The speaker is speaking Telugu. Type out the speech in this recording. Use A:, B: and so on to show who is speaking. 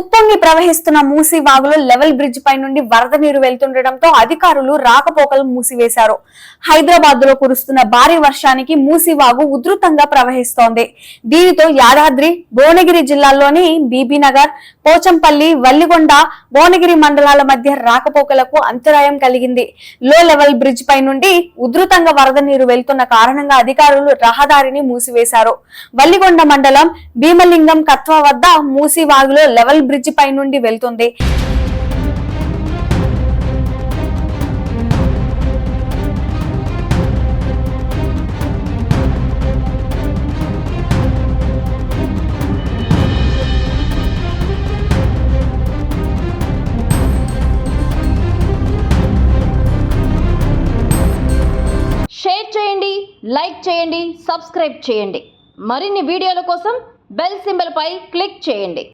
A: ఉప్పొంగి ప్రవహిస్తున్న మూసీ వాగులో లెవెల్ బ్రిడ్జ్ పై నుండి వరద నీరు వెళ్తుండటంతో అధికారులు రాకపోకలు మూసివేశారు. హైదరాబాద్ లో కురుస్తున్న భారీ వర్షానికి మూసీ వాగు ఉధృతంగా ప్రవహిస్తోంది. దీనితో యాదాద్రి, భువనగిరి జిల్లాల్లోని బీబీనగర్, పోచంపల్లి, వల్లిగొండ, భువనగిరి మండలాల మధ్య రాకపోకలకు అంతరాయం కలిగింది. లో లెవెల్ బ్రిడ్జ్ పై నుండి ఉధృతంగా వరద నీరు వెళ్తున్న కారణంగా అధికారులు రహదారిని మూసివేశారు. వల్లిగొండ మండలం భీమలింగం కత్వా వద్ద మూసీ వాగులో లెవెల్ బ్రిడ్జ్ పై నుండి వెళ్తుంది.
B: షేర్ చేయండి, లైక్ చేయండి, సబ్స్క్రైబ్ చేయండి. మరిన్ని వీడియోల కోసం బెల్ సింబల్ పై క్లిక్ చేయండి.